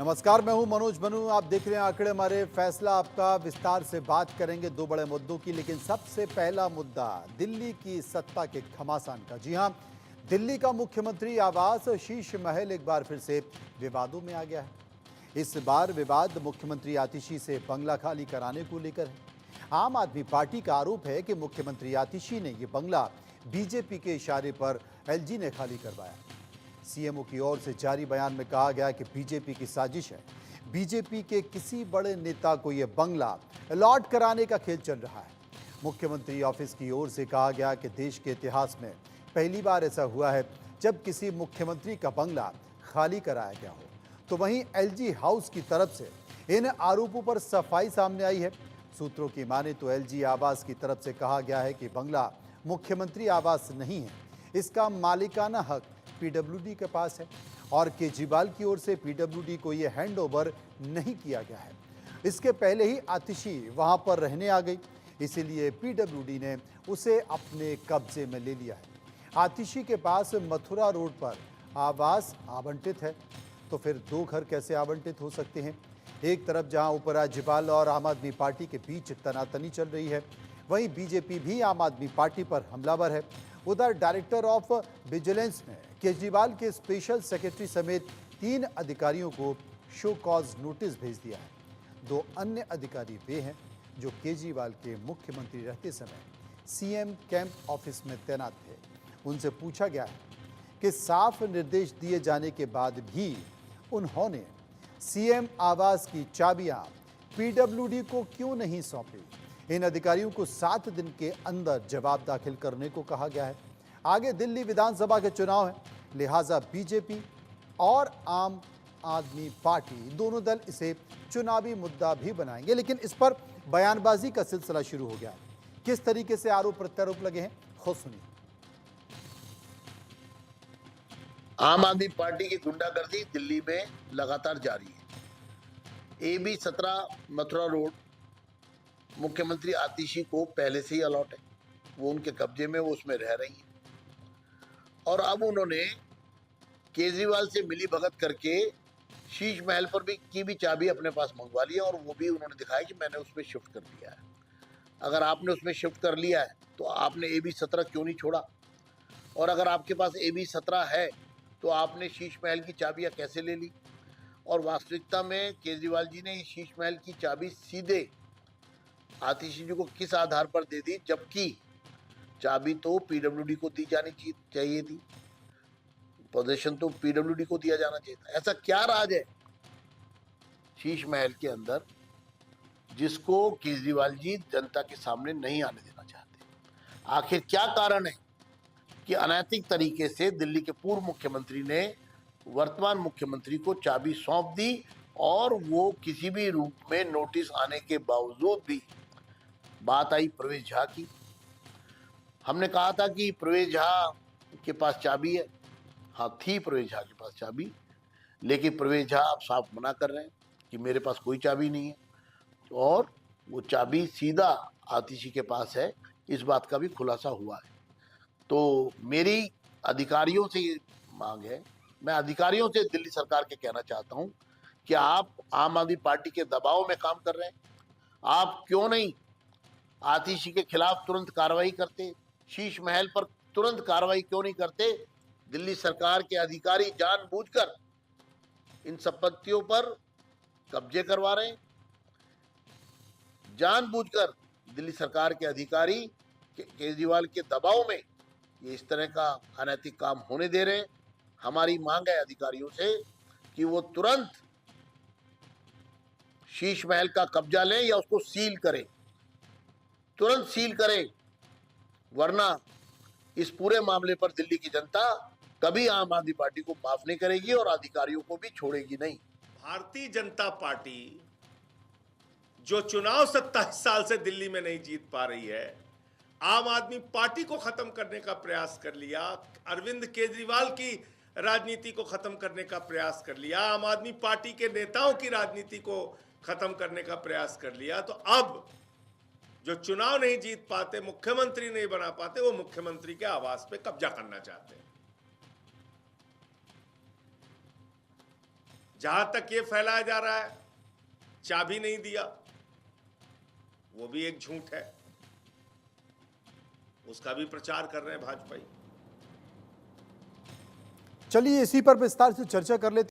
नमस्कार, मैं हूं मनोज बनू। आप देख रहे हैं आंकड़े हमारे। फैसला आपका, विस्तार से बात करेंगे दो बड़े मुद्दों की, लेकिन सबसे पहला मुद्दा दिल्ली की सत्ता के घमासान का। जी हां, दिल्ली का मुख्यमंत्री आवास शीश महल एक बार फिर से विवादों में आ गया है। इस बार विवाद मुख्यमंत्री आतिशी से बंगला खाली कराने को लेकर है। आम आदमी पार्टी का आरोप है कि मुख्यमंत्री आतिशी ने यह बंगला बीजेपी के इशारे पर एलजी ने खाली करवाया। सीएमओ की ओर से जारी बयान में कहा गया कि बीजेपी की साजिश है। बीजेपी के किसी बड़े नेता को यह बंगला अलॉट कराने का खेल चल रहा है। मुख्यमंत्री ऑफिस की ओर से कहा गया कि देश के इतिहास में पहली बार ऐसा हुआ है जब किसी मुख्यमंत्री का बंगला खाली कराया गया हो। तो वहीं एलजी हाउस की तरफ से इन आरोपों पर सफाई सामने आई है। सूत्रों की माने तो एलजी आवास की तरफ से कहा गया है कि बंगला मुख्यमंत्री आवास नहीं है, इसका मालिकाना हक पीडब्ल्यूडी के पास है और केजरीवाल की ओर से पीडब्ल्यूडी को यह हैंडओवर नहीं किया गया है। इसके पहले ही आतिशी वहां पर रहने आ गई, इसीलिए पीडब्ल्यूडी ने उसे अपने कब्जे में ले लिया है। आतिशी के पास मथुरा रोड पर आवास आवंटित है, तो फिर दो घर कैसे आवंटित हो सकते हैं? एक तरफ जहां उपराज्यपाल और आम आदमी पार्टी के बीच तनातनी चल रही है, वहीं बीजेपी भी आम आदमी पार्टी पर हमलावर है। उधर डायरेक्टर ऑफ विजिलेंस ने केजरीवाल के स्पेशल सेक्रेटरी समेत 3 अधिकारियों को शो कॉज नोटिस भेज दिया है। 2 अन्य अधिकारी वे हैं जो केजरीवाल के मुख्यमंत्री रहते समय सीएम कैंप ऑफिस में तैनात थे। उनसे पूछा गया है कि साफ निर्देश दिए जाने के बाद भी उन्होंने सीएम आवास की चाबियां पीडब्ल्यूडी को क्यों नहीं सौंपी। इन अधिकारियों को 7 दिन के अंदर जवाब दाखिल करने को कहा गया है। आगे दिल्ली विधानसभा के चुनाव हैं, लिहाजा बीजेपी और आम आदमी पार्टी दोनों दल इसे चुनावी मुद्दा भी बनाएंगे। लेकिन इस पर बयानबाजी का सिलसिला शुरू हो गया है। किस तरीके से आरोप प्रत्यारोप लगे हैं, खुद सुनिए। आम आदमी पार्टी की गुंडागर्दी दिल्ली में लगातार जारी है। AB 17 मथुरा रोड मुख्यमंत्री आतिशी को पहले से ही अलॉट है, वो उनके कब्जे में, वो उसमें रह रही है। और अब उन्होंने केजरीवाल से मिली भगत करके शीश महल पर भी चाबी अपने पास मंगवा ली है और वो भी उन्होंने दिखाया कि मैंने उसमें शिफ्ट कर दिया है। अगर आपने उसमें शिफ्ट कर लिया है तो आपने AB 17 क्यों नहीं छोड़ा? और अगर आपके पास AB 17 है तो आपने शीश महल की चाबियां कैसे ले ली? और वास्तविकता में केजरीवाल जी ने शीश महल की चाबी सीधे आतिशी जी को किस आधार पर दे दी, जबकि चाबी तो पीडब्ल्यूडी को दी जानी चाहिए थी, पोजीशन तो पीडब्ल्यूडी को दिया जाना चाहिए था। ऐसा क्या राज है शीश महल के अंदर जिसको केजरीवाल जी जनता के सामने नहीं आने देना चाहते? आखिर क्या कारण है कि अनैतिक तरीके से दिल्ली के पूर्व मुख्यमंत्री ने वर्तमान मुख्यमंत्री को चाबी सौंप दी और वो किसी भी रूप में नोटिस आने के बावजूद भी? बात आई प्रवेश झा की। हमने कहा था कि प्रवेश झा के पास चाबी है। हाँ, थी प्रवेश झा के पास चाबी, लेकिन प्रवेश झा अब साफ मना कर रहे हैं कि मेरे पास कोई चाबी नहीं है और वो चाबी सीधा आतिशी के पास है। इस बात का भी खुलासा हुआ है। तो मेरी अधिकारियों से ये मांग है, मैं अधिकारियों से दिल्ली सरकार के कहना चाहता हूं कि आप आम आदमी पार्टी के दबाव में काम कर रहे हैं। आप क्यों नहीं आतिशी के खिलाफ तुरंत कार्रवाई करते? शीश महल पर तुरंत कार्रवाई क्यों नहीं करते? दिल्ली सरकार के अधिकारी जानबूझकर इन संपत्तियों पर कब्जे करवा रहे हैं। जानबूझकर दिल्ली सरकार के अधिकारी केजरीवाल के दबाव में ये इस तरह का अनैतिक काम होने दे रहे हैं। हमारी मांग है अधिकारियों से कि वो तुरंत शीश महल का कब्जा लें या उसको सील करें, तुरंत सील करें, वरना इस पूरे मामले पर दिल्ली की जनता कभी आम आदमी पार्टी को माफ नहीं करेगी और अधिकारियों को भी छोड़ेगी नहीं। भारतीय जनता पार्टी जो चुनाव 27 साल से दिल्ली में नहीं जीत पा रही है, आम आदमी पार्टी को खत्म करने का प्रयास कर लिया, अरविंद केजरीवाल की राजनीति को खत्म करने का प्रयास कर लिया, आम आदमी पार्टी के नेताओं की राजनीति को खत्म करने का प्रयास कर लिया, तो अब जो चुनाव नहीं जीत पाते, मुख्यमंत्री नहीं बना पाते, वो मुख्यमंत्री के आवास पे कब्जा करना चाहते हैं। जहां तक ये फैलाया जा रहा है चाबी नहीं दिया, वो भी एक झूठ है, उसका भी प्रचार कर रहे हैं भाजपाई। चलिए इसी पर विस्तार से चर्चा कर लेते हैं।